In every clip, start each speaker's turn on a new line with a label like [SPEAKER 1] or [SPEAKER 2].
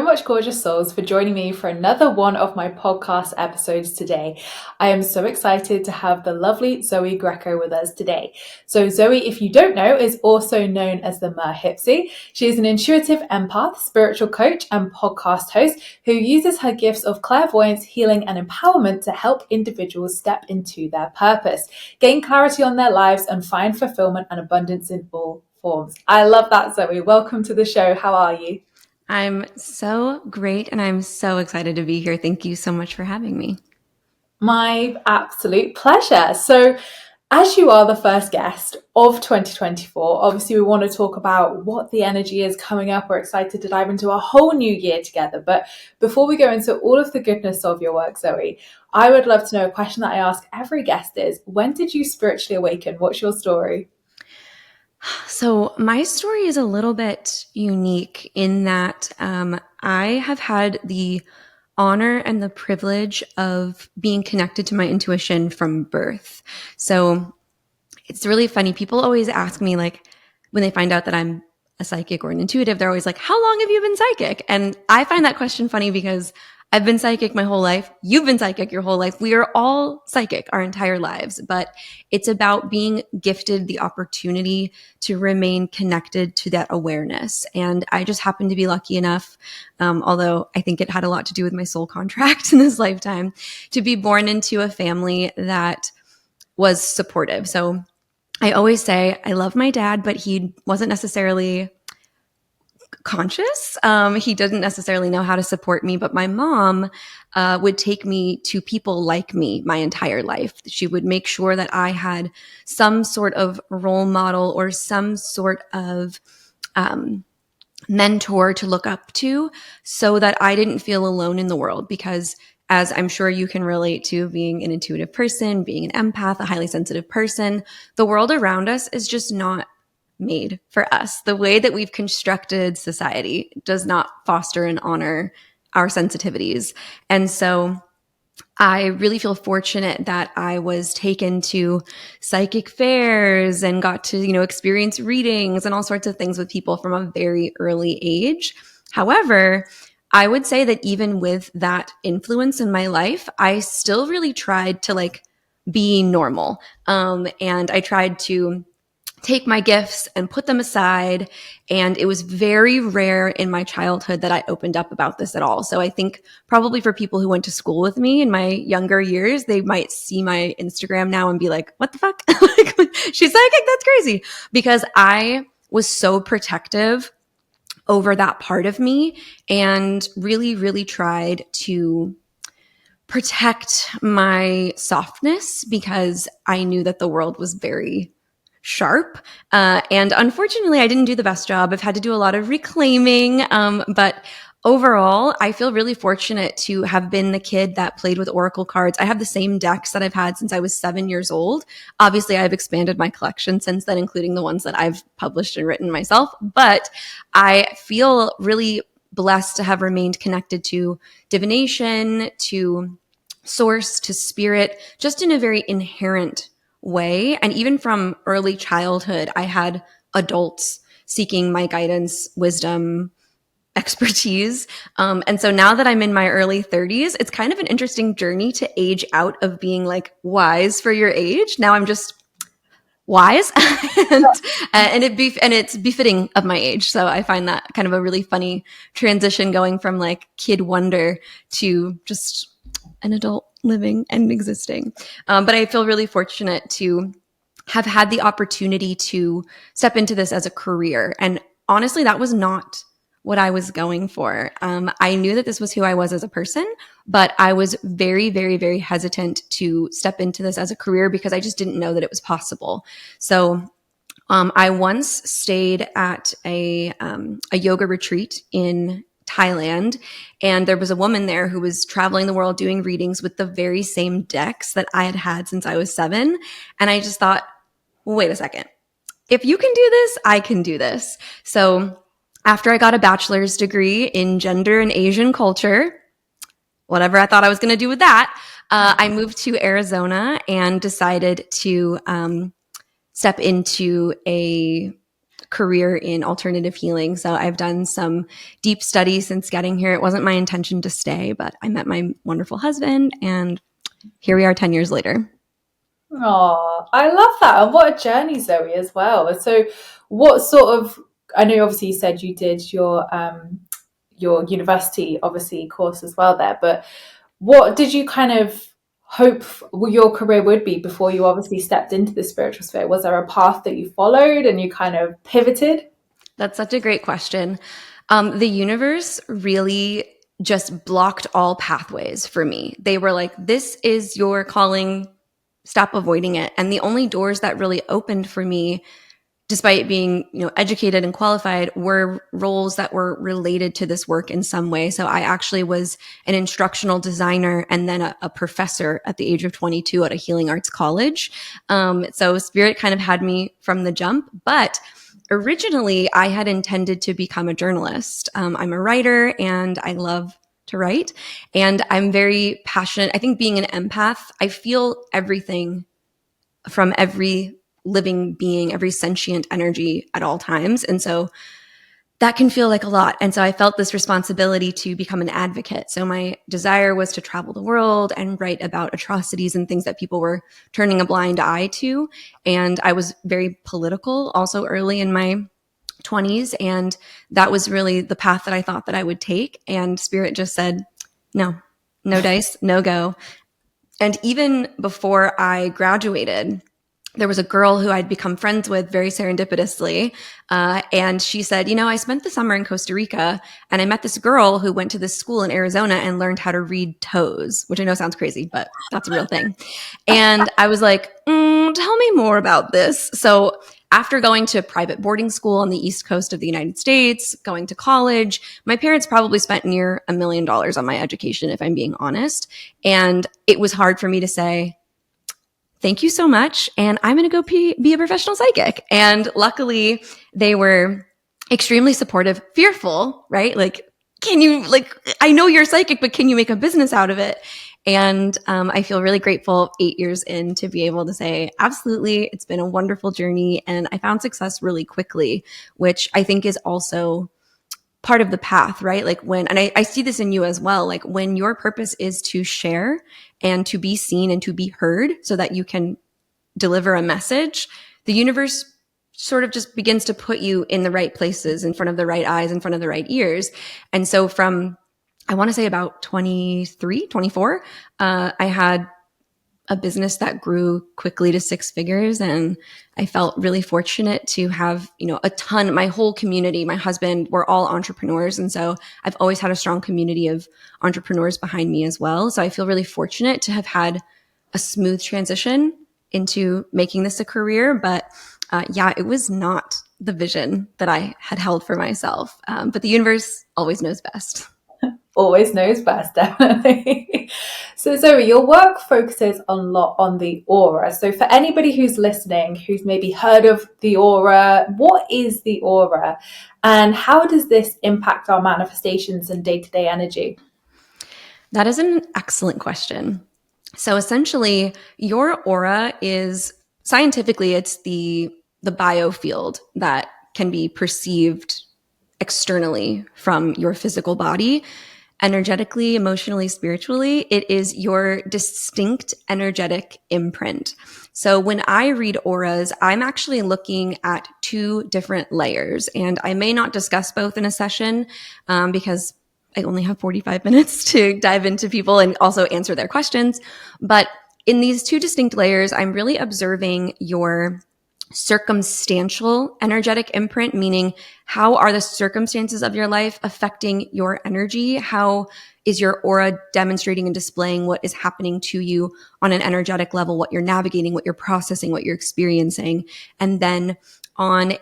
[SPEAKER 1] much, gorgeous souls, for joining me for another one of my podcast episodes today. I am so excited to have the lovely Zoey Greco with us today. So Zoey, if you don't know, is also known as the Merhipsy. She is an intuitive empath, spiritual coach, and podcast host who uses her gifts of clairvoyance, healing, and empowerment to help individuals step into their purpose, gain clarity on their lives, and find fulfillment and abundance in all forms. I love that, Zoey. Welcome to the show. How are you?
[SPEAKER 2] I'm so great and I'm so excited to be here. Thank you so much for having me.
[SPEAKER 1] My absolute pleasure. So, as you are the first guest of 2024, obviously we want to talk about what the energy is coming up. We're excited to dive into a whole new year together. But before we go into all of the goodness of your work, Zoey, I would love to know, a question that I ask every guest is, when did you spiritually awaken? What's your story?
[SPEAKER 2] So my story is a little bit unique in that I have had the honor and the privilege of being connected to my intuition from birth. So it's really funny. People always ask me, like, when they find out that I'm a psychic or an intuitive, they're always like, how long have you been psychic? And I find that question funny because I've been psychic my whole life. You've been psychic your whole life. We are all psychic our entire lives, but it's about being gifted the opportunity to remain connected to that awareness. And I just happened to be lucky enough, although I think it had a lot to do with my soul contract in this lifetime, to be born into a family that was supportive. So I always say I love my dad, but he wasn't necessarily conscious. He didn't necessarily know how to support me, but my mom would take me to people like me my entire life. She would make sure that I had some sort of role model or some sort of mentor to look up to so that I didn't feel alone in the world. Because as I'm sure you can relate to, being an intuitive person, being an empath, a highly sensitive person, the world around us is just not made for us. The way that we've constructed society does not foster and honor our sensitivities. And so I really feel fortunate that I was taken to psychic fairs and got to, experience readings and all sorts of things with people from a very early age. However, I would say that even with that influence in my life, I still really tried to be normal. And I tried to take my gifts and put them aside. And it was very rare in my childhood that I opened up about this at all. So I think probably for people who went to school with me in my younger years, they might see my Instagram now and be like, what the fuck? She's psychic? That's crazy. Because I was so protective over that part of me and really, really tried to protect my softness because I knew that the world was very sharp. And unfortunately, I didn't do the best job. I've had to do a lot of reclaiming. But overall, I feel really fortunate to have been the kid that played with oracle cards. I have the same decks that I've had since I was 7 years old. Obviously, I've expanded my collection since then, including the ones that I've published and written myself. But I feel really blessed to have remained connected to divination, to source, to spirit, just in a very inherent way. And even from early childhood, I had adults seeking my guidance, wisdom, expertise. And so now that I'm in my early 30s, it's kind of an interesting journey to age out of being wise for your age. Now I'm just wise and it's befitting of my age. So I find that kind of a really funny transition, going from kid wonder to just an adult living and existing. But I feel really fortunate to have had the opportunity to step into this as a career. And honestly, that was not what I was going for. I knew that this was who I was as a person, but I was very, very, very hesitant to step into this as a career because I just didn't know that it was possible. So I once stayed at a yoga retreat in Thailand, and there was a woman there who was traveling the world doing readings with the very same decks that I had had since I was 7. And I just thought, well, wait a second. If you can do this, I can do this. So after I got a bachelor's degree in gender and Asian culture, whatever I thought I was going to do with that, I moved to Arizona and decided to step into a career in alternative healing. So I've done some deep study since getting here. It wasn't my intention to stay, but I met my wonderful husband, and here we are 10 years later.
[SPEAKER 1] Oh, I love that. And what a journey, Zoey, as well. So what sort of, I know obviously you said you did your university obviously course as well there, but what did you kind of hope your career would be before you obviously stepped into the spiritual sphere? Was there a path that you followed and you kind of pivoted?
[SPEAKER 2] That's such a great question. The universe really just blocked all pathways for me. They were like, this is your calling, stop avoiding it. And the only doors that really opened for me, despite being, educated and qualified, were roles that were related to this work in some way. So I actually was an instructional designer and then a professor at the age of 22 at a healing arts college. So Spirit kind of had me from the jump, but originally I had intended to become a journalist. I'm a writer and I love to write, and I'm very passionate. I think being an empath, I feel everything from every living being, every sentient energy at all times. And so that can feel like a lot. And so I felt this responsibility to become an advocate. So my desire was to travel the world and write about atrocities and things that people were turning a blind eye to. And I was very political also early in my 20s. And that was really the path that I thought that I would take. And Spirit just said, no, no dice, no go. And even before I graduated, there was a girl who I'd become friends with very serendipitously. And she said, I spent the summer in Costa Rica and I met this girl who went to this school in Arizona and learned how to read toes, which I know sounds crazy, but that's a real thing. And I was like, tell me more about this. So after going to private boarding school on the East Coast of the United States, going to college, my parents probably spent near $1 million on my education, if I'm being honest. And it was hard for me to say, thank you so much, and I'm going to go be a professional psychic. And luckily, they were extremely supportive, fearful, right? Like, I know you're psychic, but can you make a business out of it? And I feel really grateful 8 years in to be able to say, absolutely, it's been a wonderful journey. And I found success really quickly, which I think is also part of the path, right? Like I see this in you as well, like when your purpose is to share and to be seen and to be heard so that you can deliver a message, the universe sort of just begins to put you in the right places, in front of the right eyes, in front of the right ears. And so from, I want to say about 23, 24, I had a business that grew quickly to 6 figures. And I felt really fortunate to have, a ton, my whole community, my husband, we're all entrepreneurs. And so I've always had a strong community of entrepreneurs behind me as well. So I feel really fortunate to have had a smooth transition into making this a career. But it was not the vision that I had held for myself. But the universe always knows best.
[SPEAKER 1] Always knows best, definitely. So Zoey, your work focuses a lot on the aura. So for anybody who's listening, who's maybe heard of the aura, what is the aura and how does this impact our manifestations and day-to-day energy?
[SPEAKER 2] That is an excellent question. So essentially, your aura is, scientifically, it's the biofield that can be perceived externally from your physical body. Energetically, emotionally, spiritually, it is your distinct energetic imprint. So when I read auras, I'm actually looking at 2 different layers, and I may not discuss both in a session because I only have 45 minutes to dive into people and also answer their questions. But in these 2 distinct layers, I'm really observing your circumstantial energetic imprint, meaning how are the circumstances of your life affecting your energy? How is your aura demonstrating and displaying what is happening to you on an energetic level, what you're navigating, what you're processing, what you're experiencing? And then on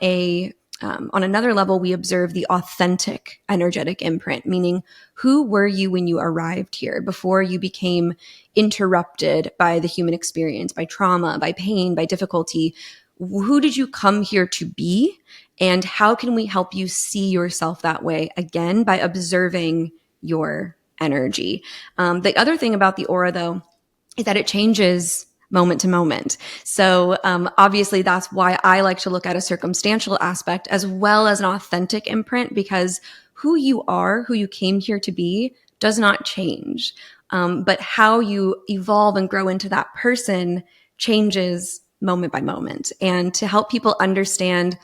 [SPEAKER 2] another level, we observe the authentic energetic imprint, meaning who were you when you arrived here before you became interrupted by the human experience, by trauma, by pain, by difficulty? Who did you come here to be? And how can we help you see yourself that way again by observing your energy? The other thing about the aura, though, is that it changes moment to moment. So obviously that's why I like to look at a circumstantial aspect as well as an authentic imprint, because who you are, who you came here to be, does not change. But how you evolve and grow into that person changes moment by moment. And to help people understand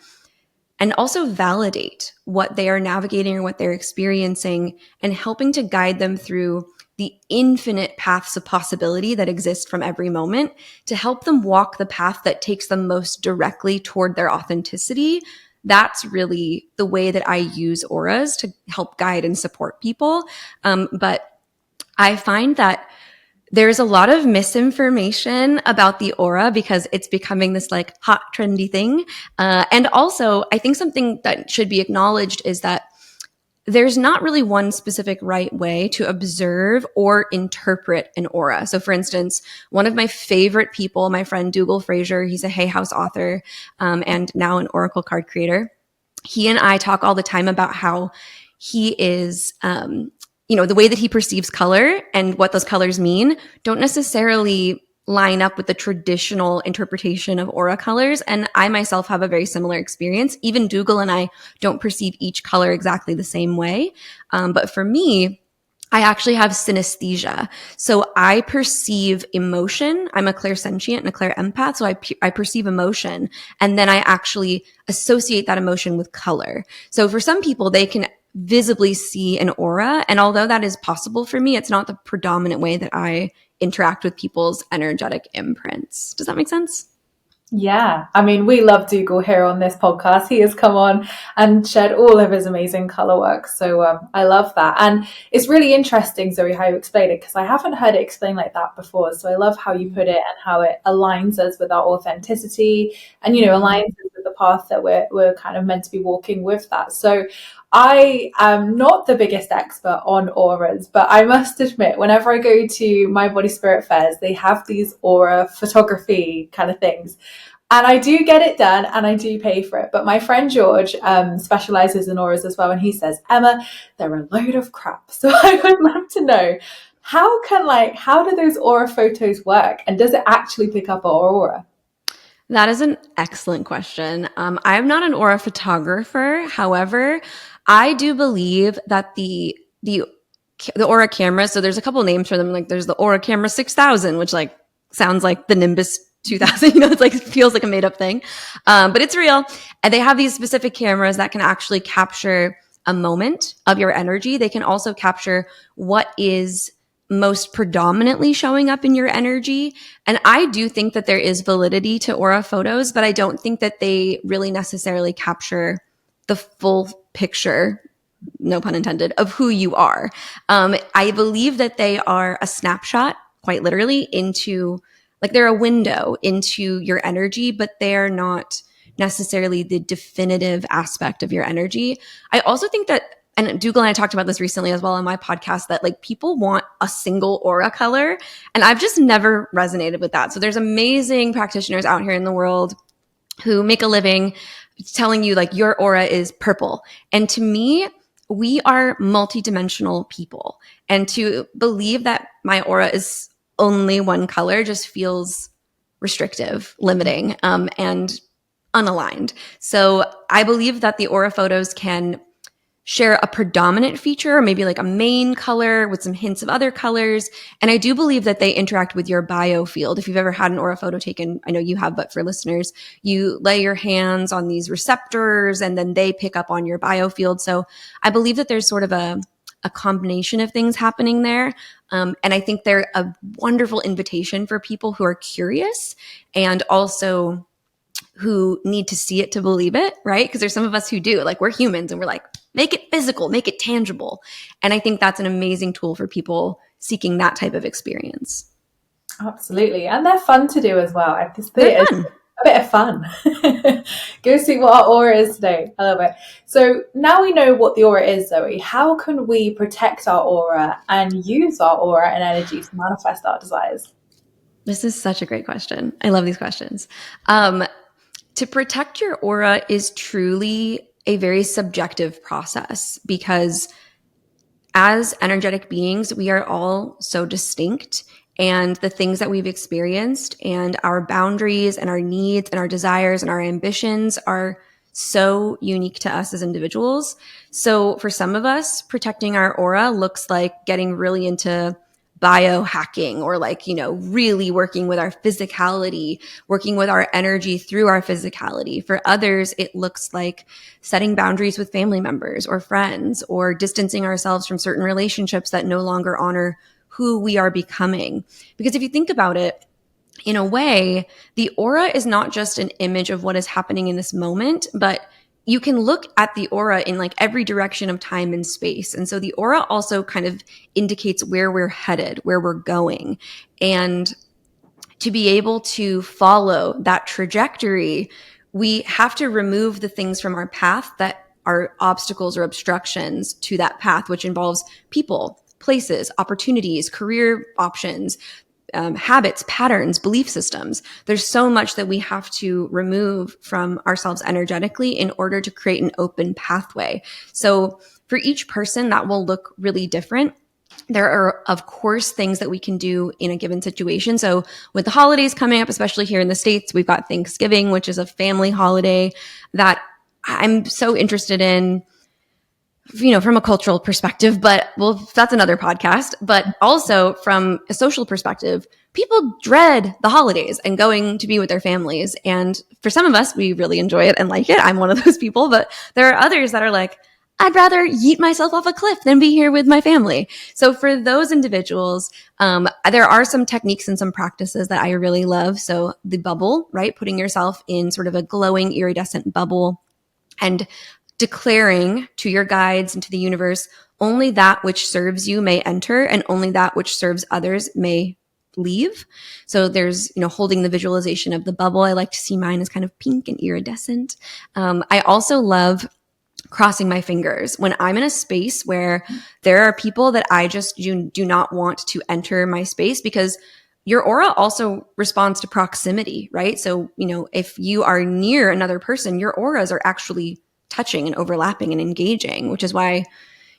[SPEAKER 2] and also validate what they are navigating or what they're experiencing, and helping to guide them through the infinite paths of possibility that exist from every moment, to help them walk the path that takes them most directly toward their authenticity. That's really the way that I use auras to help guide and support people. But I find that there's a lot of misinformation about the aura because it's becoming this like hot, trendy thing. And also, I think something that should be acknowledged is that there's not really one specific right way to observe or interpret an aura. So for instance, one of my favorite people, my friend Dougal Fraser, he's a Hay House author and now an oracle card creator. He and I talk all the time about how he is, the way that he perceives color and what those colors mean don't necessarily line up with the traditional interpretation of aura colors. And I myself have a very similar experience. Even Dougal and I don't perceive each color exactly the same way. But for me, I actually have synesthesia. So I perceive emotion. I'm a clairsentient and a clairempath. So I perceive emotion, and then I actually associate that emotion with color. So for some people, they can visibly see an aura. And although that is possible for me, it's not the predominant way that I interact with people's energetic imprints. Does that make sense?
[SPEAKER 1] Yeah, I mean, we love Dougal here on this podcast. He has come on and shared all of his amazing color work. So I love that. And it's really interesting, Zoe, how you explain it, because I haven't heard it explained like that before. So I love how you put it and how it aligns us with our authenticity and, aligns us with the path that we're kind of meant to be walking with that. So I am not the biggest expert on auras, but I must admit, whenever I go to my body spirit fairs, they have these aura photography kind of things. And I do get it done and I do pay for it. But my friend George specializes in auras as well. And he says, Emma, they're a load of crap. So I would love to know, how do those aura photos work? And does it actually pick up our aura?
[SPEAKER 2] That is an excellent question. I am not an aura photographer. However, I do believe that the aura camera, so there's a couple names for them. Like there's the Aura Camera 6000, which like sounds like the Nimbus 2000, it's like, it feels like a made up thing. But it's real. And they have these specific cameras that can actually capture a moment of your energy. They can also capture what is most predominantly showing up in your energy. And I do think that there is validity to aura photos, but I don't think that they really necessarily capture the full picture, no pun intended, of who you are. I believe that they are a snapshot, quite literally, into, like, they're a window into your energy, but they're not necessarily the definitive aspect of your energy. I also think that, and Dougal and I talked about this recently as well on my podcast, that like people want a single aura color. And I've just never resonated with that. So there's amazing practitioners out here in the world who make a living telling you like your aura is purple. And to me, we are multidimensional people. And to believe that my aura is only one color just feels restrictive, limiting, and unaligned. So I believe that the aura photos can share a predominant feature, or maybe like a main color with some hints of other colors. And I do believe that they interact with your biofield. If you've ever had an aura photo taken, I know you have, but for listeners, you lay your hands on these receptors and then they pick up on your biofield. So I believe that there's sort of a combination of things happening there. And I think they're a wonderful invitation for people who are curious and also who need to see it to believe it, right? Because there's some of us who do, like, we're humans and we're like, make it physical, make it tangible. And I think that's an amazing tool for people seeking that type of experience.
[SPEAKER 1] Absolutely. And they're fun to do as well. I just think
[SPEAKER 2] They're
[SPEAKER 1] it's
[SPEAKER 2] fun.
[SPEAKER 1] a bit of fun. Go see what our aura is today. I love it. So now we know what the aura is, Zoe. How can we protect our aura and use our aura and energy to manifest our desires?
[SPEAKER 2] This is such a great question. I love these questions. To protect your aura is truly a very subjective process because as energetic beings, we are all so distinct and the things that we've experienced, and our boundaries and our needs and our desires and our ambitions are so unique to us as individuals. So for some of us, protecting our aura looks like getting really into biohacking, or like, really working with our physicality, working with our energy through our physicality. For others, it looks like setting boundaries with family members or friends, or distancing ourselves from certain relationships that no longer honor who we are becoming. Because if you think about it, in a way, the aura is not just an image of what is happening in this moment, but you can look at the aura in like every direction of time and space. And so the aura also kind of indicates where we're headed, where we're going. And to be able to follow that trajectory, we have to remove the things from our path that are obstacles or obstructions to that path, which involves people, places, opportunities, career options, habits, patterns, belief systems. There's so much that we have to remove from ourselves energetically in order to create an open pathway. So for each person, that will look really different. There are, of course, things that we can do in a given situation. So with the holidays coming up, especially here in the States, we've got Thanksgiving, which is a family holiday that I'm so interested in, from a cultural perspective, but that's another podcast. But also from a social perspective, people dread the holidays and going to be with their families. And for some of us, we really enjoy it and like it. I'm one of those people, but there are others that are like, I'd rather yeet myself off a cliff than be here with my family. So for those individuals, there are some techniques and some practices that I really love. So the bubble, right? Putting yourself in sort of a glowing iridescent bubble and declaring to your guides and to the universe, only that which serves you may enter, and only that which serves others may leave. So there's, holding the visualization of the bubble. I like to see mine as kind of pink and iridescent. I also love crossing my fingers when I'm in a space where there are people that I just do not want to enter my space, because your aura also responds to proximity, right? So, if you are near another person, your auras are actually touching and overlapping and engaging, which is why,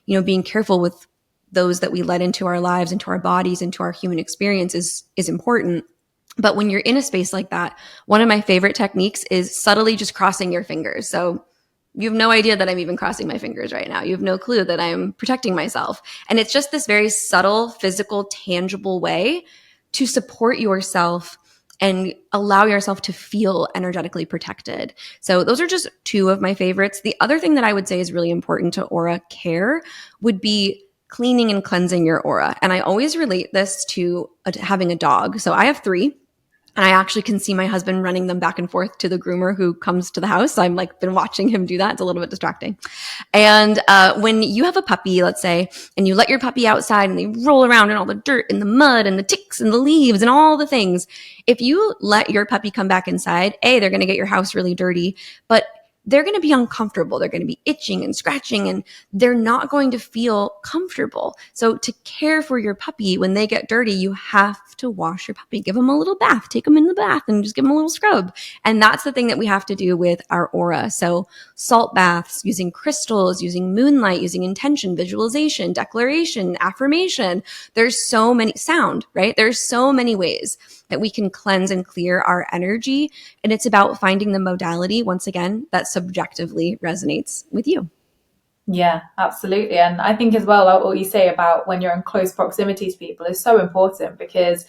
[SPEAKER 2] being careful with those that we let into our lives, into our bodies, into our human experience is important. But when you're in a space like that, one of my favorite techniques is subtly just crossing your fingers. So you have no idea that I'm even crossing my fingers right now. You have no clue that I'm protecting myself. And it's just this very subtle, physical, tangible way to support yourself and allow yourself to feel energetically protected. So those are just two of my favorites. The other thing that I would say is really important to aura care would be cleaning and cleansing your aura. And I always relate this to having a dog. So I have 3. And I actually can see my husband running them back and forth to the groomer who comes to the house. I'm like been watching him do that. It's a little bit distracting. And when you have a puppy, let's say, and you let your puppy outside and they roll around in all the dirt and the mud and the ticks and the leaves and all the things, if you let your puppy come back inside, they're going to get your house really dirty, but they're going to be uncomfortable. They're going to be itching and scratching, and they're not going to feel comfortable. So to care for your puppy, when they get dirty, you have to wash your puppy, give them a little bath, take them in the bath and just give them a little scrub. And that's the thing that we have to do with our aura. So salt baths, using crystals, using moonlight, using intention, visualization, declaration, affirmation. There's so many sound, right? There's so many ways that we can cleanse and clear our energy. And it's about finding the modality, once again, that subjectively resonates with you.
[SPEAKER 1] Yeah, absolutely. And I think as well, like what you say about when you're in close proximity to people is so important, because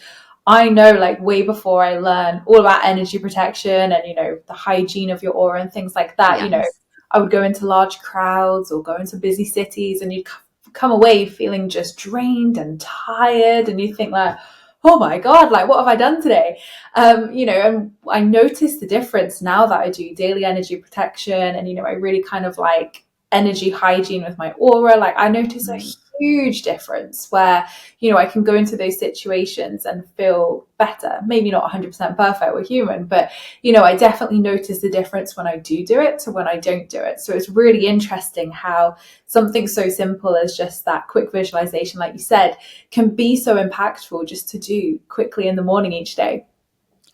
[SPEAKER 1] I know, like, way before I learned all about energy protection and, the hygiene of your aura and things like that,
[SPEAKER 2] Yes.
[SPEAKER 1] I would go into large crowds or go into busy cities, and you'd come away feeling just drained and tired, and you think like, oh my God, like, what have I done today? And I notice the difference now that I do daily energy protection and, I really kind of like energy hygiene with my aura. Like, I notice a huge difference where, I can go into those situations and feel better. Maybe not 100% perfect, we're human, but, I definitely notice the difference when I do it to when I don't do it. So it's really interesting how something so simple as just that quick visualization, like you said, can be so impactful just to do quickly in the morning each day.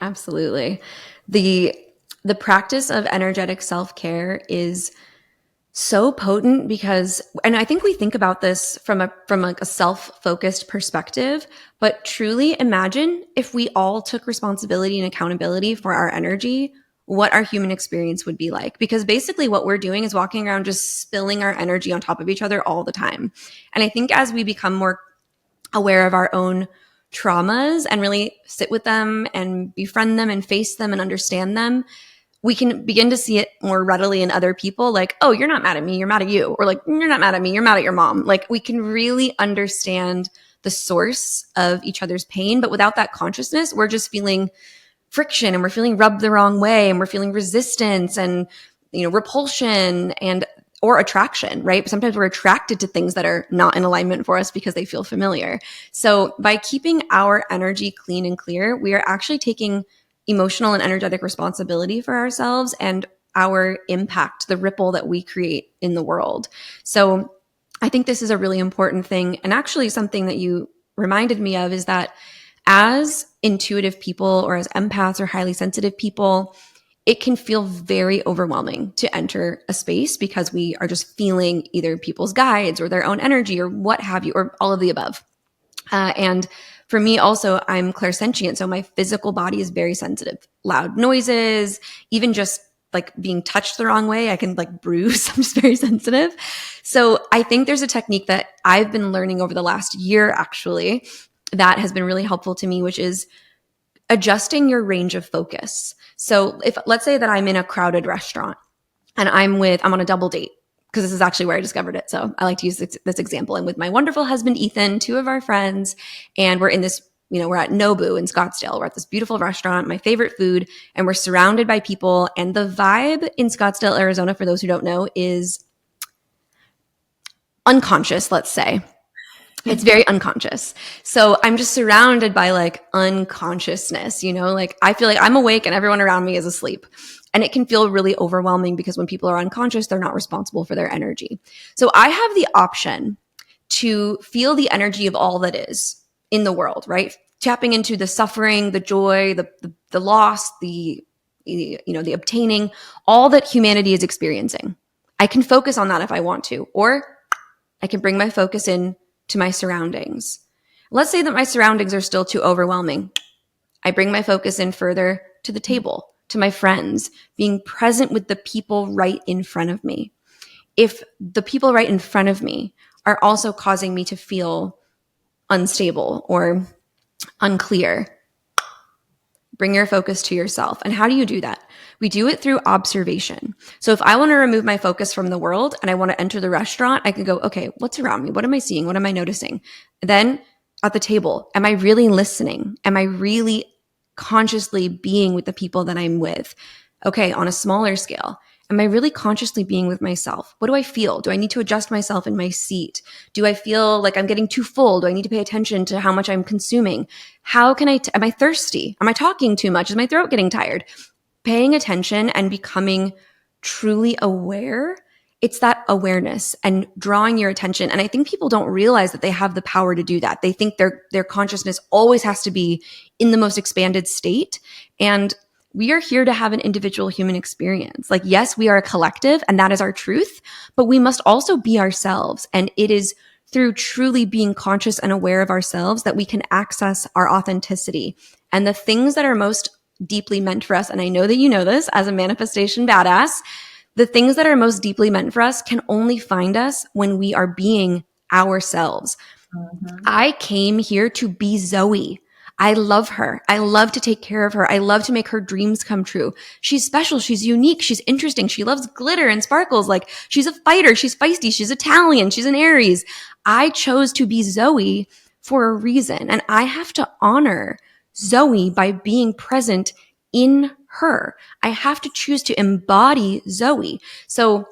[SPEAKER 2] Absolutely. The practice of energetic self-care is So potent because, and I think we think about this from like a self-focused perspective, but truly imagine if we all took responsibility and accountability for our energy, what our human experience would be like. Because basically what we're doing is walking around just spilling our energy on top of each other all the time. And I think as we become more aware of our own traumas and really sit with them and befriend them and face them and understand them, we can begin to see it more readily in other people. Like, oh, you're not mad at me, you're mad at you. Or like, you're not mad at me, you're mad at your mom. Like, we can really understand the source of each other's pain. But without that consciousness, we're just feeling friction and we're feeling rubbed the wrong way and we're feeling resistance and, repulsion and or attraction, right? Sometimes we're attracted to things that are not in alignment for us because they feel familiar. So by keeping our energy clean and clear, we are actually taking emotional and energetic responsibility for ourselves and our impact, the ripple that we create in the world. So I think this is a really important thing. And actually something that you reminded me of is that as intuitive people or as empaths or highly sensitive people, it can feel very overwhelming to enter a space because we are just feeling either people's guides or their own energy or what have you, or all of the above. And for me also, I'm clairsentient. So my physical body is very sensitive. Loud noises, even just like being touched the wrong way, I can like bruise. I'm just very sensitive. So I think there's a technique that I've been learning over the last year, actually, that has been really helpful to me, which is adjusting your range of focus. So if let's say that I'm in a crowded restaurant and I'm on a double date, because this is actually where I discovered it. So I like to use this example. I'm with my wonderful husband, Ethan, two of our friends, and we're in this, we're at Nobu in Scottsdale. We're at this beautiful restaurant, my favorite food, and we're surrounded by people. And the vibe in Scottsdale, Arizona, for those who don't know, is unconscious, let's say. It's very unconscious. So I'm just surrounded by like unconsciousness, like I feel like I'm awake and everyone around me is asleep. And it can feel really overwhelming because when people are unconscious, they're not responsible for their energy. So I have the option to feel the energy of all that is in the world, right? Tapping into the suffering, the joy, the loss, the obtaining, all that humanity is experiencing. I can focus on that if I want to, or I can bring my focus in to my surroundings. Let's say that my surroundings are still too overwhelming. I bring my focus in further to the table, to my friends, being present with the people right in front of me. If the people right in front of me are also causing me to feel unstable or unclear, bring your focus to yourself. And how do you do that? We do it through observation. So if I want to remove my focus from the world and I want to enter the restaurant, I can go, okay, what's around me? What am I seeing? What am I noticing? Then at the table, am I really listening? Am I really consciously being with the people that I'm with? Okay, on a smaller scale, am I really consciously being with myself? What do I feel? Do I need to adjust myself in my seat? Do I feel like I'm getting too full? Do I need to pay attention to how much I'm consuming? How can am I thirsty? Am I talking too much? Is my throat getting tired? Paying attention and becoming truly aware, it's that awareness and drawing your attention. And I think people don't realize that they have the power to do that. They think their consciousness always has to be in the most expanded state. And we are here to have an individual human experience. Like, yes, we are a collective and that is our truth, but we must also be ourselves. And it is through truly being conscious and aware of ourselves that we can access our authenticity and the things that are most deeply meant for us. And I know that you know this as a manifestation badass, the things that are most deeply meant for us can only find us when we are being ourselves. Mm-hmm. I came here to be Zoey. I love her. I love to take care of her. I love to make her dreams come true. She's special. She's unique. She's interesting. She loves glitter and sparkles. Like, she's a fighter. She's feisty. She's Italian. She's an Aries. I chose to be Zoey for a reason. And I have to honor Zoey by being present in her. I have to choose to embody Zoey. So,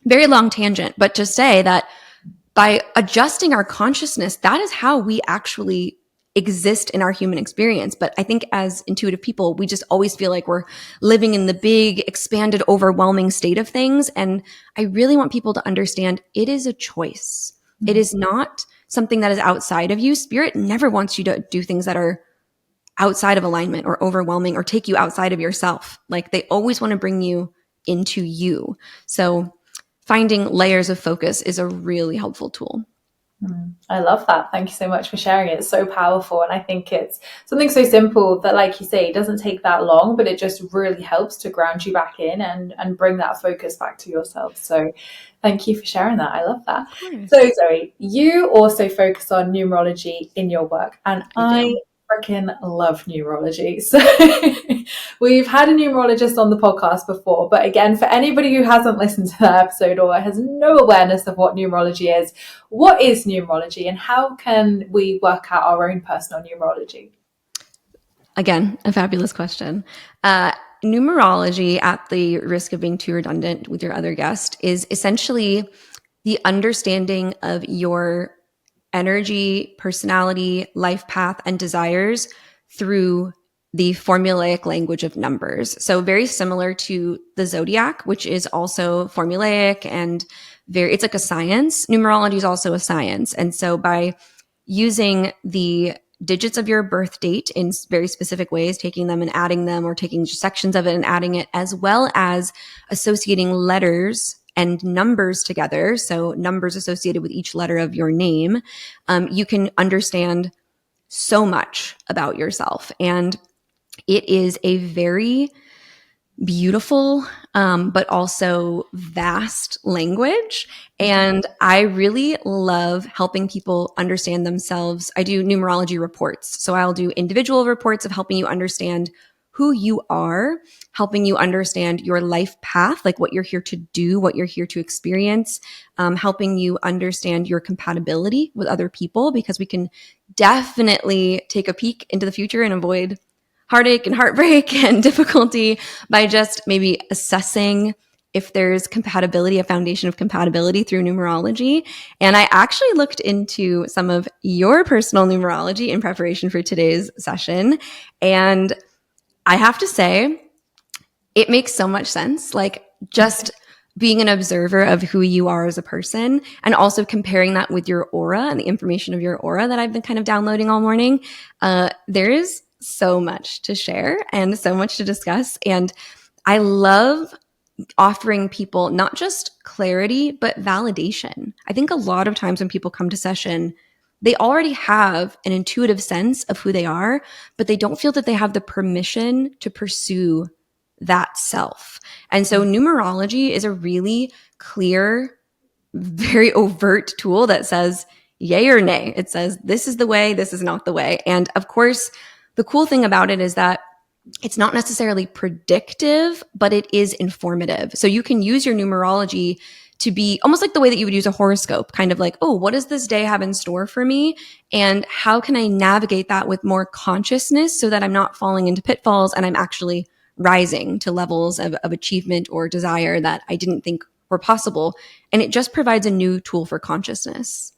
[SPEAKER 2] very long tangent, but to say that by adjusting our consciousness, that is how we actually exist in our human experience. But I think as intuitive people, we just always feel like we're living in the big, expanded, overwhelming state of things. And I really want people to understand it is a choice. Mm-hmm. It is not something that is outside of you. Spirit never wants you to do things that are outside of alignment or overwhelming or take you outside of yourself. Like, they always want to bring you into you. So finding layers of focus is a really helpful tool.
[SPEAKER 1] I love that. Thank you so much for sharing it. It's so powerful. And I think it's something so simple that, like you say, it doesn't take that long, but it just really helps to ground you back in and bring that focus back to yourself. So thank you for sharing that. I love that.
[SPEAKER 2] Of course.
[SPEAKER 1] So Zoey, you also focus on numerology in your work, and
[SPEAKER 2] I do.
[SPEAKER 1] freaking love numerology. So we've had a numerologist on the podcast before, but again, for anybody who hasn't listened to that episode or has no awareness of what numerology is, what is numerology and how can we work out our own personal numerology?
[SPEAKER 2] Again, a fabulous question. Numerology, at the risk of being too redundant with your other guest, is essentially the understanding of your energy, personality, life path, and desires through the formulaic language of numbers. So very similar to the zodiac, which is also formulaic and it's like a science. Numerology is also a science. And so by using the digits of your birth date in very specific ways, taking them and adding them, or taking sections of it and adding it, as well as associating letters and numbers together, so numbers associated with each letter of your name, you can understand so much about yourself. And it is a very beautiful, but also vast language. And I really love helping people understand themselves. I do numerology reports. So I'll do individual reports of helping you understand who you are, helping you understand your life path, like what you're here to do, what you're here to experience, helping you understand your compatibility with other people, because we can definitely take a peek into the future and avoid heartache and heartbreak and difficulty by just maybe assessing if there's compatibility, a foundation of compatibility through numerology. And I actually looked into some of your personal numerology in preparation for today's session. And I have to say, it makes so much sense. Like, just being an observer of who you are as a person, and also comparing that with your aura and the information of your aura that I've been kind of downloading all morning. There is so much to share and so much to discuss. And I love offering people not just clarity, but validation. I think a lot of times when people come to session, they already have an intuitive sense of who they are, but they don't feel that they have the permission to pursue that self. And so numerology is a really clear, very overt tool that says yay or nay. It says, this is the way, this is not the way. And of course, the cool thing about it is that it's not necessarily predictive, but it is informative. So you can use your numerology to be almost like the way that you would use a horoscope, kind of like, oh, what does this day have in store for me? And how can I navigate that with more consciousness so that I'm not falling into pitfalls and I'm actually rising to levels of achievement or desire that I didn't think were possible. And it just provides a new tool for consciousness.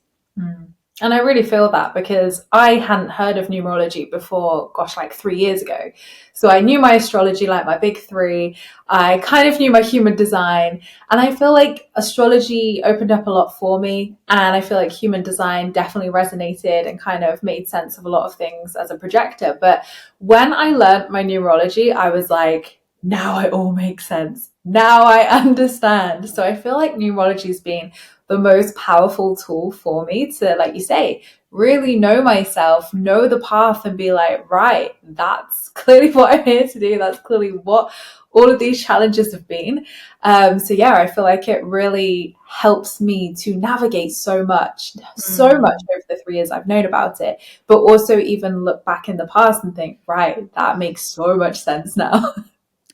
[SPEAKER 1] And I really feel that, because I hadn't heard of numerology before, gosh, like 3 years ago. So I knew my astrology, like my big three. I kind of knew my human design. And I feel like astrology opened up a lot for me. And I feel like human design definitely resonated and kind of made sense of a lot of things as a projector. But when I learned my numerology, I was like, now it all makes sense. Now I understand. So I feel like numerology has been the most powerful tool for me to, like you say, really know myself, know the path, and be like, right, that's clearly what I'm here to do. That's clearly what all of these challenges have been. So yeah, I feel like it really helps me to navigate so much over the 3 years I've known about it, but also even look back in the past and think, right, that makes so much sense now.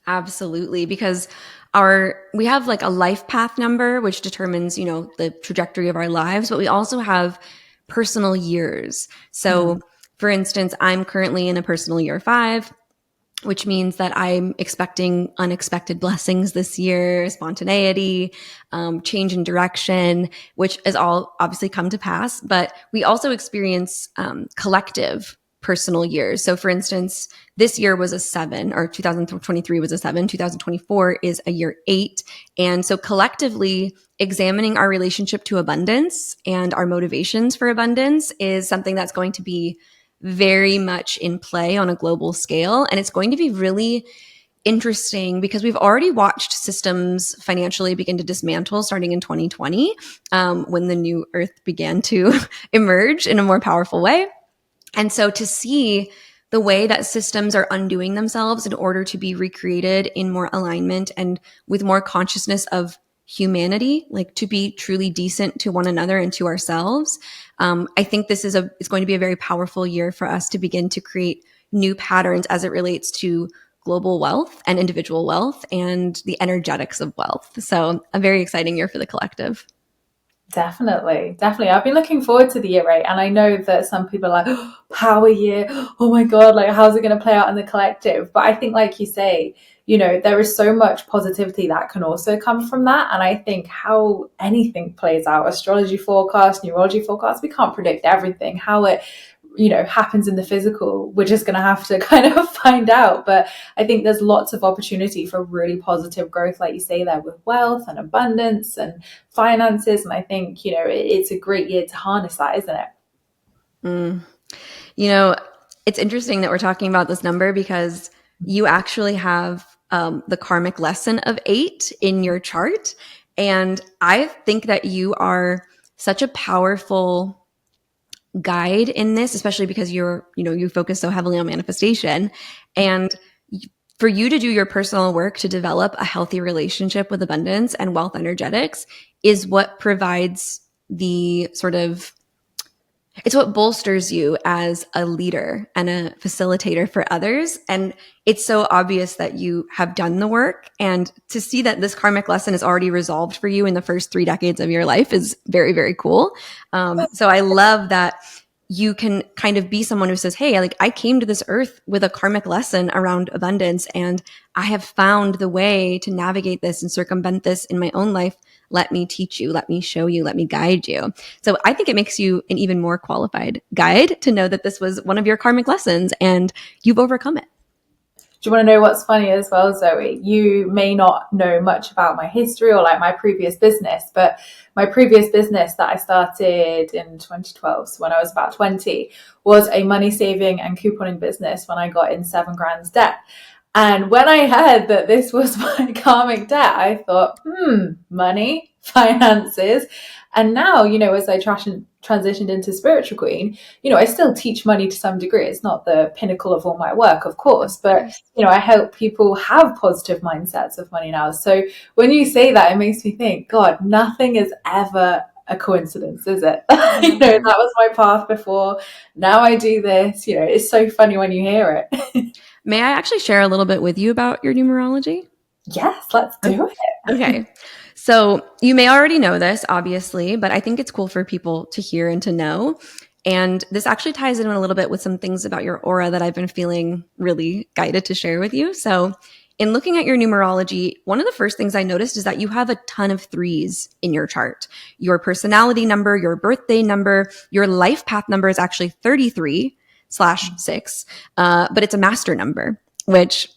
[SPEAKER 2] Absolutely, because we have like a life path number, which determines, the trajectory of our lives, but we also have personal years. So for instance, I'm currently in a personal year 5, which means that I'm expecting unexpected blessings this year, spontaneity, change in direction, which has all obviously come to pass. But we also experience collective personal years. So for instance, this year was a 7, or 2023 was a 7, 2024 is a year 8. And so collectively examining our relationship to abundance and our motivations for abundance is something that's going to be very much in play on a global scale. And it's going to be really interesting because we've already watched systems financially begin to dismantle starting in 2020, when the new earth began to emerge in a more powerful way. And so to see the way that systems are undoing themselves in order to be recreated in more alignment and with more consciousness of humanity, like to be truly decent to one another and to ourselves. I think this is it's going to be a very powerful year for us to begin to create new patterns as it relates to global wealth and individual wealth and the energetics of wealth. So a very exciting year for the collective.
[SPEAKER 1] Definitely, definitely. I've been looking forward to the year 8, and I know that some people are like, oh, power year, oh my God, like how's it going to play out in the collective? But I think, like you say, there is so much positivity that can also come from that. And I think how anything plays out, astrology forecast, numerology forecast, we can't predict everything. How it happens in the physical, we're just going to have to kind of find out. But I think there's lots of opportunity for really positive growth, like you say there, with wealth and abundance and finances. And I think it's a great year to harness that, isn't it?
[SPEAKER 2] It's interesting that we're talking about this number because you actually have the karmic lesson of 8 in your chart. And I think that you are such a powerful guide in this, especially because you focus so heavily on manifestation. And for you to do your personal work to develop a healthy relationship with abundance and wealth energetics is what provides it's what bolsters you as a leader and a facilitator for others. And it's so obvious that you have done the work. And to see that this karmic lesson is already resolved for you in the first 3 decades of your life is very, very cool. So I love that you can kind of be someone who says, hey, like I came to this earth with a karmic lesson around abundance, and I have found the way to navigate this and circumvent this in my own life. Let me teach you, let me show you, let me guide you. So I think it makes you an even more qualified guide to know that this was one of your karmic lessons and you've overcome it.
[SPEAKER 1] Do you want to know what's funny as well, Zoe? You may not know much about my history or like my previous business, but my previous business that I started in 2012, so when I was about 20, was a money saving and couponing business when I got in 7 grand's debt. And when I heard that this was my karmic debt, I thought, money, finances. And now, as I transitioned into spiritual queen, I still teach money to some degree. It's not the pinnacle of all my work, of course, but, I help people have positive mindsets of money now. So when you say that, it makes me think, God, nothing is ever a coincidence, is it? That was my path before. Now I do this. It's so funny when you hear it.
[SPEAKER 2] May I actually share a little bit with you about your numerology?
[SPEAKER 1] Yes, let's do it.
[SPEAKER 2] Okay. So you may already know this, obviously, but I think it's cool for people to hear and to know. And this actually ties in a little bit with some things about your aura that I've been feeling really guided to share with you. So in looking at your numerology, one of the first things I noticed is that you have a ton of 3s in your chart. Your personality number, your birthday number, your life path number is actually 33/6, but it's a master number, which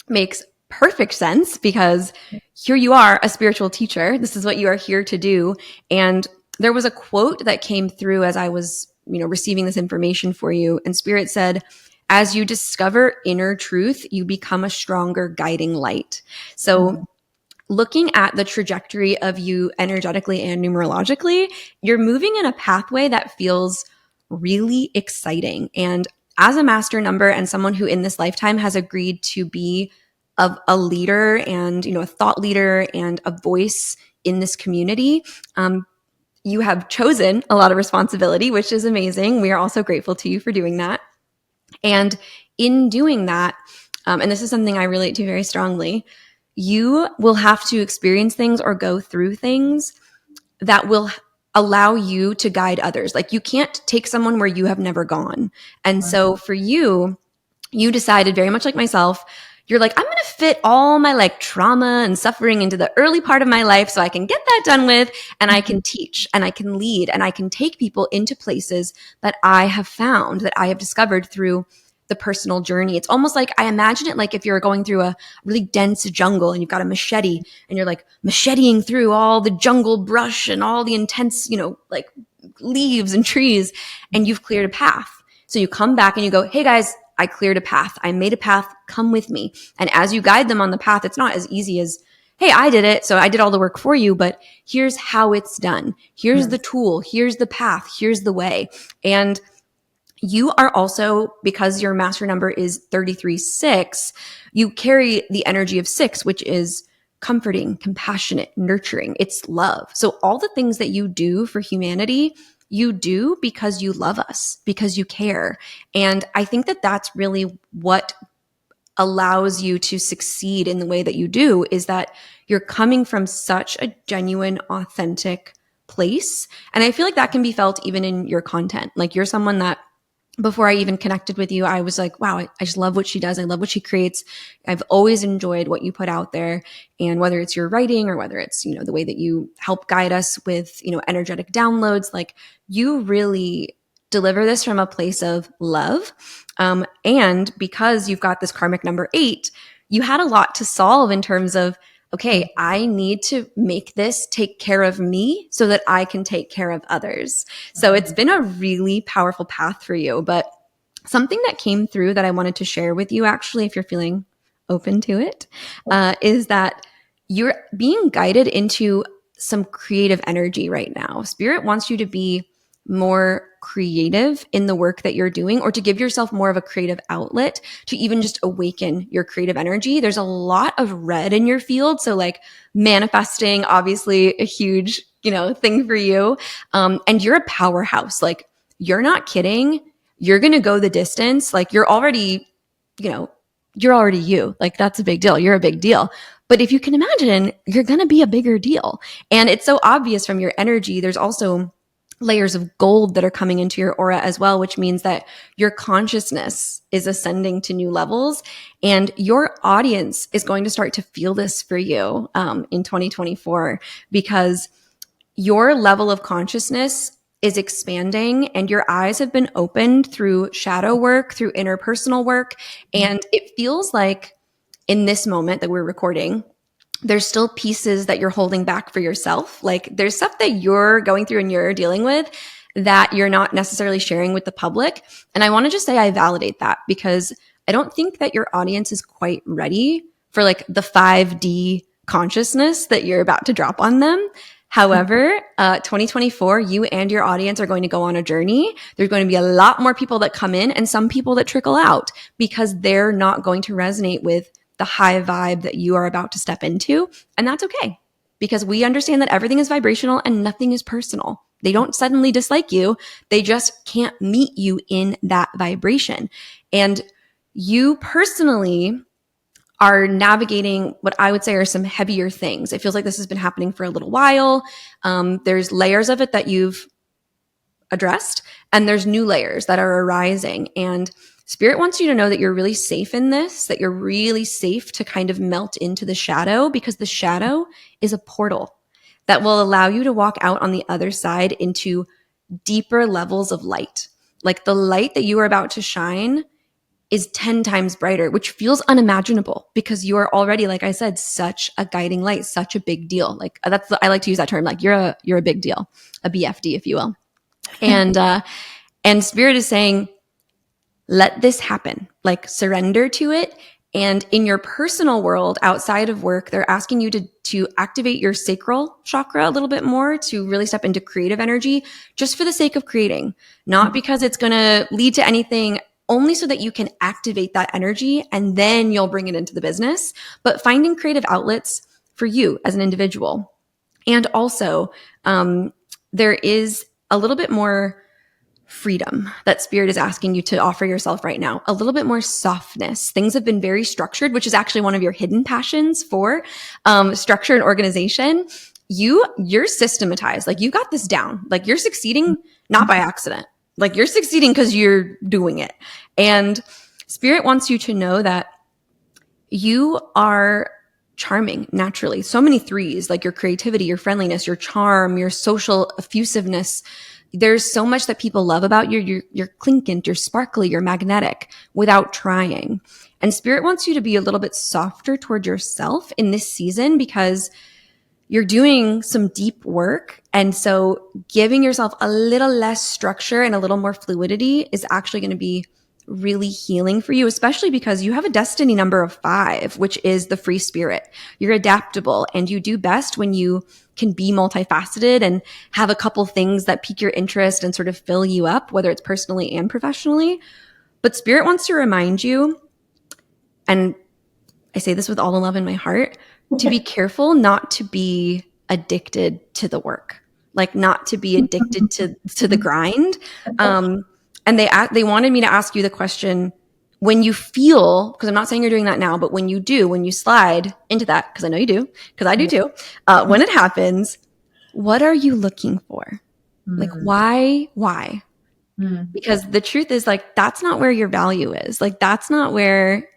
[SPEAKER 2] makes perfect sense because here you are, a spiritual teacher. This is what you are here to do. And there was a quote that came through as I was, receiving this information for you. And Spirit said, as you discover inner truth, you become a stronger guiding light. So looking at the trajectory of you energetically and numerologically, you're moving in a pathway that feels really exciting. And as a master number and someone who in this lifetime has agreed to be of a leader and, a thought leader and a voice in this community, you have chosen a lot of responsibility, which is amazing. We are also grateful to you for doing that. And in doing that, and this is something I relate to very strongly, you will have to experience things or go through things that will allow you to guide others. Like you can't take someone where you have never gone. And so for you decided very much like myself, you're like, I'm going to fit all my trauma and suffering into the early part of my life so I can get that done with, and I can teach and I can lead and I can take people into places that I have found, that I have discovered through the personal journey. It's almost like, I imagine it like if you're going through a really dense jungle and you've got a machete and you're like macheting through all the jungle brush and all the intense, leaves and trees, and you've cleared a path. So you come back and you go, hey guys, I cleared a path. I made a path. Come with me. And as you guide them on the path, it's not as easy as, hey, I did it, so I did all the work for you, but here's how it's done. Here's the tool. Here's the path. Here's the way. And you are also, because your master number is 33-6, you carry the energy of 6, which is comforting, compassionate, nurturing. It's love. So all the things that you do for humanity, you do because you love us, because you care. And I think that that's really what allows you to succeed in the way that you do, is that you're coming from such a genuine, authentic place. And I feel like that can be felt even in your content. Like, you're someone that, before I even connected with you, I was like, wow, I just love what she does. I love what she creates. I've always enjoyed what you put out there. And whether it's your writing or whether it's, the way that you help guide us with, energetic downloads, like, you really deliver this from a place of love. And because you've got this karmic number 8, you had a lot to solve in terms of, okay, I need to make this take care of me so that I can take care of others. So it's been a really powerful path for you. But something that came through that I wanted to share with you, actually, if you're feeling open to it, is that you're being guided into some creative energy right now. Spirit wants you to be more creative in the work that you're doing, or to give yourself more of a creative outlet to even just awaken your creative energy. There's a lot of red in your field. So like manifesting, obviously a huge, thing for you. And you're a powerhouse. Like, you're not kidding. You're going to go the distance. Like, you're already you. Like, that's a big deal. You're a big deal. But if you can imagine, you're going to be a bigger deal. And it's so obvious from your energy. There's also layers of gold that are coming into your aura as well, which means that your consciousness is ascending to new levels, and your audience is going to start to feel this for you in 2024, because your level of consciousness is expanding and your eyes have been opened through shadow work, through interpersonal work. And it feels like in this moment that we're recording, there's still pieces that you're holding back for yourself. Like, there's stuff that you're going through and you're dealing with that you're not necessarily sharing with the public. And I want to just say I validate that, because I don't think that your audience is quite ready for like the 5D consciousness that you're about to drop on them. However, 2024, you and your audience are going to go on a journey. There's going to be a lot more people that come in and some people that trickle out, because they're not going to resonate with the high vibe that you are about to step into. And that's okay, because we understand that everything is vibrational and nothing is personal. They don't suddenly dislike you. They just can't meet you in that vibration. And you personally are navigating what I would say are some heavier things. It feels like this has been happening for a little while. There's layers of it that you've addressed, and there's new layers that are arising. And Spirit wants you to know that you're really safe in this, that you're really safe to kind of melt into the shadow, because the shadow is a portal that will allow you to walk out on the other side into deeper levels of light. Like, the light that you are about to shine is 10 times brighter, which feels unimaginable, because you are already, like I said, such a guiding light, such a big deal. Like, I like to use that term. Like, you're a big deal, a BFD, if you will. And Spirit is saying, let this happen. Like, surrender to it. And in your personal world, outside of work, they're asking you to activate your sacral chakra a little bit more, to really step into creative energy, just for the sake of creating, not because it's going to lead to anything, only so that you can activate that energy and then you'll bring it into the business, but finding creative outlets for you as an individual. And also, there is a little bit more freedom that Spirit is asking you to offer yourself right now, a little bit more softness. Things have been very structured, which is actually one of your hidden passions for structure and organization. You're systematized. Like, you got this down. Like, you're succeeding not by accident. Like, you're succeeding because you're doing it. And Spirit wants you to know that you are charming naturally. So many 3s, like your creativity, your friendliness, your charm, your social effusiveness. There's so much that people love about you. You're clinquant, you're sparkly, you're magnetic without trying. And Spirit wants you to be a little bit softer toward yourself in this season, because you're doing some deep work. And so giving yourself a little less structure and a little more fluidity is actually going to be really healing for you, especially because you have a destiny number of 5, which is the free spirit. You're adaptable and you do best when you can be multifaceted and have a couple things that pique your interest and sort of fill you up, whether it's personally and professionally. But spirit wants to remind you, and I say this with all the love in my heart, to be careful not to be addicted to the work, like not to be addicted to the grind. And they wanted me to ask you the question, when you feel, because I'm not saying you're doing that now, but when you slide into that, because I know you do, because I do too, when it happens, what are you looking for? Like, why? Because the truth is, like, that's not where your value is. Like, that's not where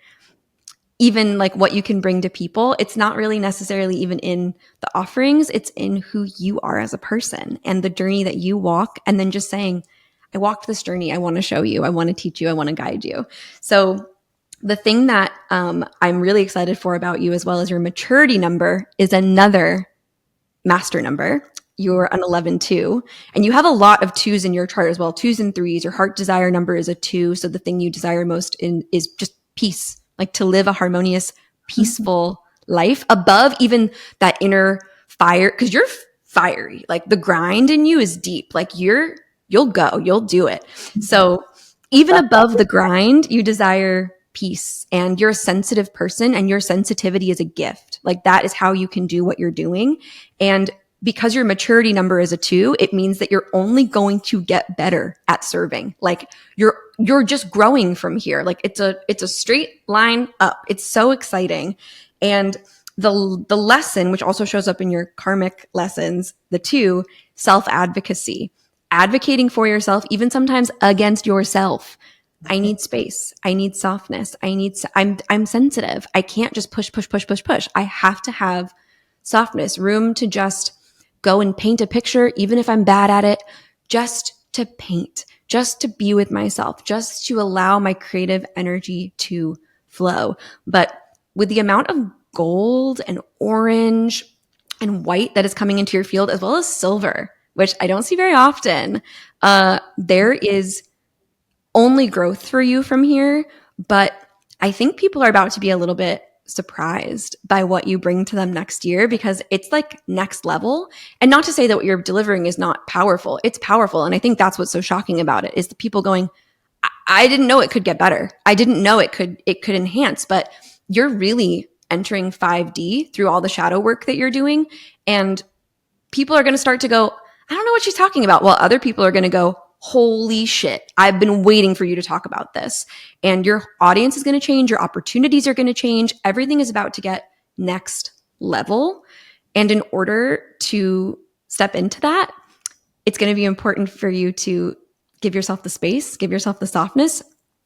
[SPEAKER 2] even like what you can bring to people. It's not really necessarily even in the offerings. It's in who you are as a person and the journey that you walk. And then just saying, I walked this journey. I want to show you. I want to teach you. I want to guide you. So the thing that I'm really excited for about you, as well as your maturity number, is another master number. You're an 11-2, and you have a lot of 2s in your chart as well. 2s and 3s. Your heart desire number is a 2. So the thing you desire most is just peace, like to live a harmonious, peaceful life above even that inner fire. Because you're fiery. Like the grind in you is deep. Like you'll do it. So even above the grind, you desire peace, and you're a sensitive person, and your sensitivity is a gift. Like that is how you can do what you're doing. And because your maturity number is a 2, it means that you're only going to get better at serving. Like you're just growing from here. Like it's a straight line up. It's so exciting. And the lesson, which also shows up in your karmic lessons, the 2, self-advocacy, advocating for yourself, even sometimes against yourself. I need space. I need softness. I'm sensitive. I can't just push. I have to have softness, room to just go and paint a picture, even if I'm bad at it, just to paint, just to be with myself, just to allow my creative energy to flow. But with the amount of gold and orange and white that is coming into your field, as well as silver, which I don't see very often, there is only growth for you from here. But I think people are about to be a little bit surprised by what you bring to them next year, because it's like next level. And not to say that what you're delivering is not powerful. It's powerful. And I think that's what's so shocking about it, is the people going, I didn't know it could get better. I didn't know it could enhance, but you're really entering 5D through all the shadow work that you're doing. And people are going to start to go, I don't know what she's talking about. While other people are going to go, holy shit, I've been waiting for you to talk about this. And your audience is going to change. Your opportunities are going to change. Everything is about to get next level. And in order to step into that, it's going to be important for you to give yourself the space, give yourself the softness,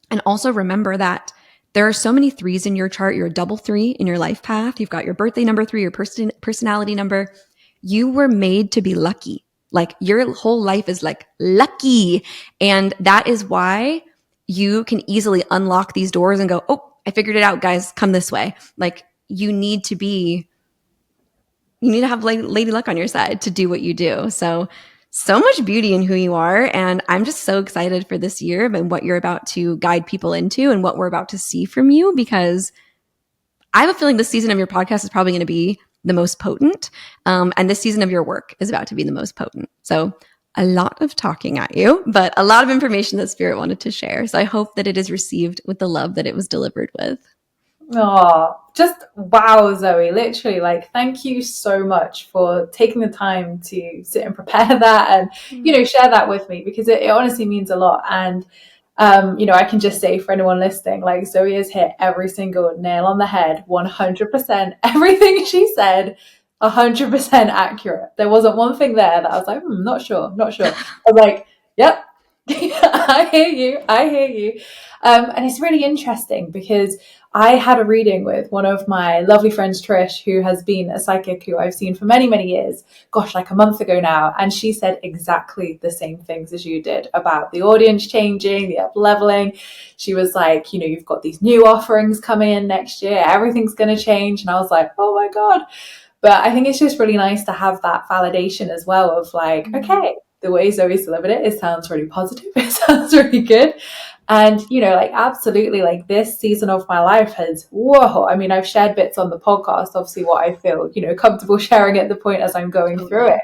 [SPEAKER 2] and also remember that there are so many 3s in your chart. You're a double 3 in your life path. You've got your birthday number 3, your personality number. You were made to be lucky. Like your whole life is like lucky. And that is why you can easily unlock these doors and go, oh, I figured it out, guys, come this way. Like you need to have lady luck on your side to do what you do. So much beauty in who you are. And I'm just so excited for this year and what you're about to guide people into and what we're about to see from you, because I have a feeling this season of your podcast is probably going to be the most potent. And this season of your work is about to be the most potent. So a lot of talking at you, but a lot of information that Spirit wanted to share. So I hope that it is received with the love that it was delivered with.
[SPEAKER 1] Oh, just wow, Zoe. Literally, like, thank you so much for taking the time to sit and prepare that and, share that with me, because it honestly means a lot. And I can just say for anyone listening, like Zoe has hit every single nail on the head, 100%. Everything she said, 100% accurate. There wasn't one thing there that I was like, not sure. I was like, yep, I hear you. And it's really interesting because I had a reading with one of my lovely friends, Trish, who has been a psychic who I've seen for many, many years, gosh, like a month ago now. And she said exactly the same things as you did about the audience changing, the up leveling. She was like, you've got these new offerings coming in next year. Everything's going to change. And I was like, oh my God. But I think it's just really nice to have that validation as well of like, okay, the way Zoe's delivered it, it sounds really positive. It sounds really good. And, you know, like absolutely, like this season of my life has, whoa. I mean, I've shared bits on the podcast, obviously what I feel, you know, comfortable sharing at the point as I'm going through it.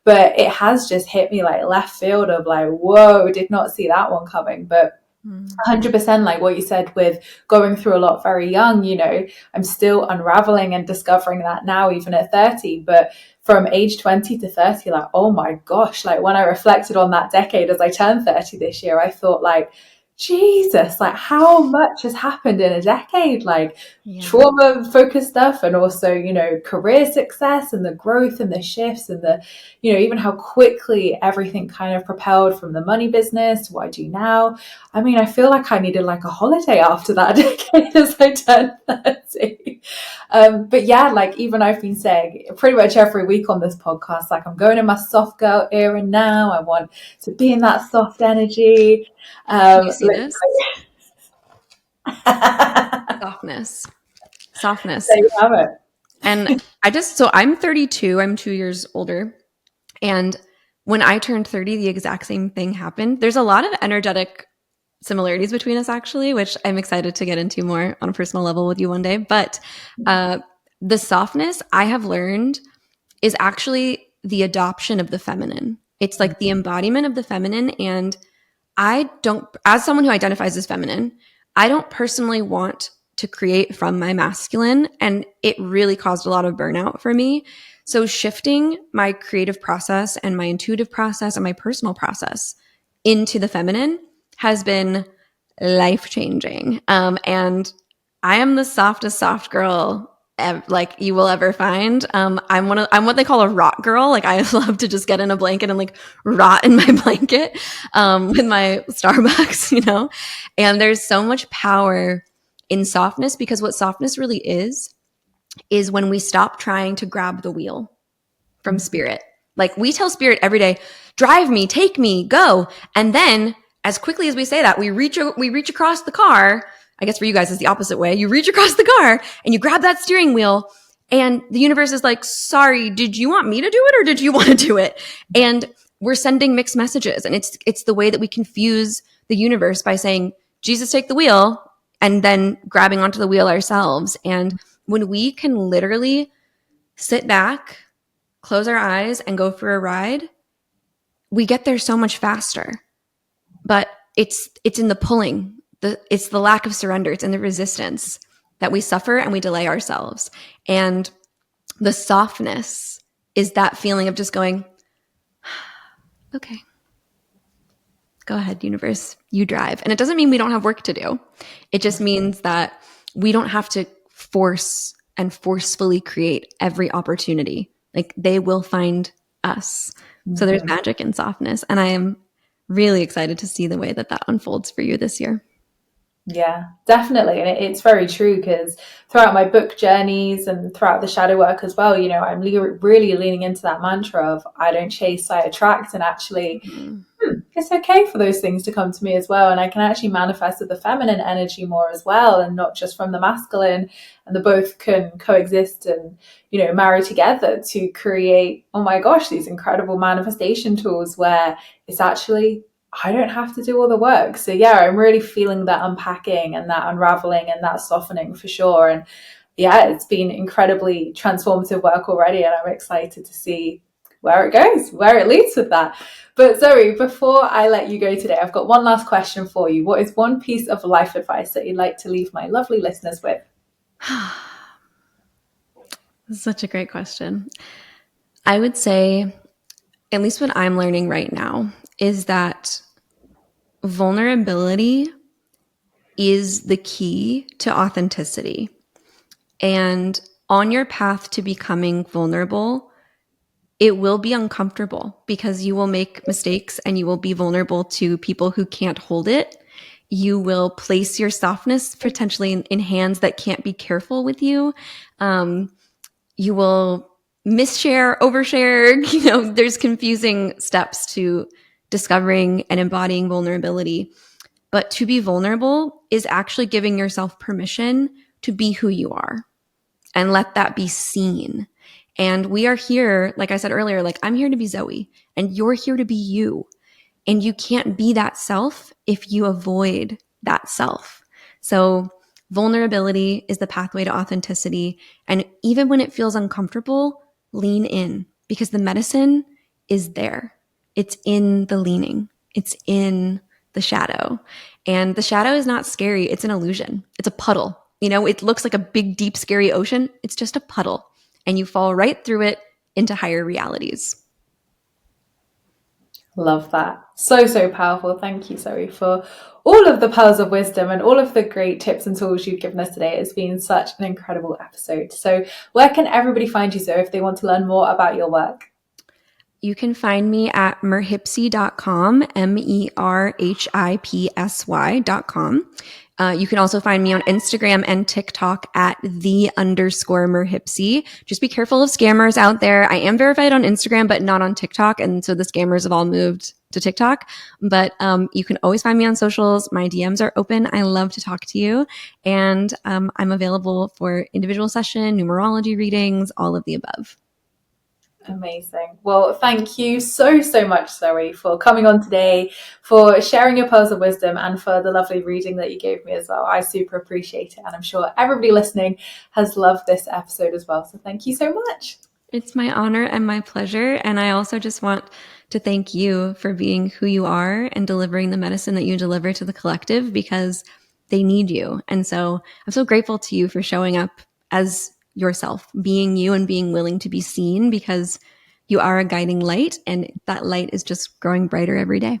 [SPEAKER 1] But it has just hit me like left field of like, whoa, did not see that one coming. But 100% like what you said with going through a lot very young, you know, I'm still unraveling and discovering that now, even at 30. But from age 20 to 30, like, oh my gosh, like when I reflected on that decade as I turned 30 this year, I thought like, Jesus, like how much has happened in a decade, like trauma focused stuff, and also, you know, career success and the growth and the shifts and the, you know, even how quickly everything kind of propelled from the money business to what I do now. I mean, I feel like I needed like a holiday after that decade as I turned 30. But yeah, like even I've been saying pretty much every week on this podcast, like I'm going in my soft girl era now. I want to be in that soft energy.
[SPEAKER 2] Can you see this? Softness.
[SPEAKER 1] There you have it.
[SPEAKER 2] And so I'm 32, I'm 2 years older. And when I turned 30, the exact same thing happened. There's a lot of energetic similarities between us, actually, which I'm excited to get into more on a personal level with you one day. But the softness I have learned is actually the adoption of the feminine. It's like the embodiment of the feminine. And I don't, as someone who identifies as feminine, I don't personally want to create from my masculine. And it really caused a lot of burnout for me. So shifting my creative process and my intuitive process and my personal process into the feminine has been life-changing. And I am the softest soft girl like you will ever find. I'm what they call a rot girl. Like I love to just get in a blanket and like rot in my blanket with my Starbucks, you know. And there's so much power in softness, because what softness really is when we stop trying to grab the wheel from spirit. Like we tell spirit every day, drive me, take me, go. And then as quickly as we say that, we reach across the car. I guess for you guys it's the opposite way. You reach across the car and you grab that steering wheel, and the universe is like, sorry, did you want me to do it or did you want to do it? And we're sending mixed messages. And it's the way that we confuse the universe by saying, Jesus, take the wheel, and then grabbing onto the wheel ourselves. And when we can literally sit back, close our eyes, and go for a ride, we get there so much faster. But it's in the pulling. It's the lack of surrender. It's in the resistance that we suffer and we delay ourselves. And the softness is that feeling of just going, okay, go ahead, universe, you drive. And it doesn't mean we don't have work to do. It just means that we don't have to force and forcefully create every opportunity. Like they will find us. Mm-hmm. So there's magic in softness. And I am really excited to see the way that unfolds for you this year.
[SPEAKER 1] Yeah, definitely. And it's very true, because throughout my book journeys and throughout the shadow work as well, you know, I'm really leaning into that mantra of I don't chase, I attract. And actually, it's okay for those things to come to me as well. And I can actually manifest with the feminine energy more as well, and not just from the masculine. And the both can coexist and, you know, marry together to create, oh my gosh, these incredible manifestation tools where it's actually, I don't have to do all the work. So yeah, I'm really feeling that unpacking and that unraveling and that softening for sure. And yeah, it's been incredibly transformative work already, and I'm excited to see where it goes, where it leads with that. But Zoey, before I let you go today, I've got one last question for you. What is one piece of life advice that you'd like to leave my lovely listeners with?
[SPEAKER 2] Such a great question. I would say, at least what I'm learning right now, is that vulnerability is the key to authenticity. And on your path to becoming vulnerable, it will be uncomfortable because you will make mistakes and you will be vulnerable to people who can't hold it. You will place your softness potentially in hands that can't be careful with you. You will misshare, overshare. You know, there's confusing steps to discovering and embodying vulnerability. But to be vulnerable is actually giving yourself permission to be who you are and let that be seen. And we are here, like I said earlier, like I'm here to be Zoey and you're here to be you. And you can't be that self if you avoid that self. So vulnerability is the pathway to authenticity. And even when it feels uncomfortable, lean in because the medicine is there. It's in the leaning. It's in the shadow. And the shadow is not scary. It's an illusion. It's a puddle. You know, it looks like a big, deep, scary ocean. It's just a puddle. And you fall right through it into higher realities.
[SPEAKER 1] Love that. So, so powerful. Thank you, Zoe, for all of the pearls of wisdom and all of the great tips and tools you've given us today. It's been such an incredible episode. So where can everybody find you, Zoe, if they want to learn more about your work?
[SPEAKER 2] You can find me at merhipsy.com, merhipsy.com. You can also find me on Instagram and TikTok at _merhipsy. Just be careful of scammers out there. I am verified on Instagram, but not on TikTok. And so the scammers have all moved to TikTok. But you can always find me on socials. My DMs are open. I love to talk to you. And I'm available for individual session, numerology readings, all of the above.
[SPEAKER 1] Amazing. Well, thank you so, so much, Zoe, for coming on today, for sharing your pearls of wisdom, and for the lovely reading that you gave me as well. I super appreciate it. And I'm sure everybody listening has loved this episode as well. So thank you so much.
[SPEAKER 2] It's my honor and my pleasure. And I also just want to thank you for being who you are and delivering the medicine that you deliver to the collective because they need you. And so I'm so grateful to you for showing up as yourself, being you and being willing to be seen because you are a guiding light and that light is just growing brighter every day.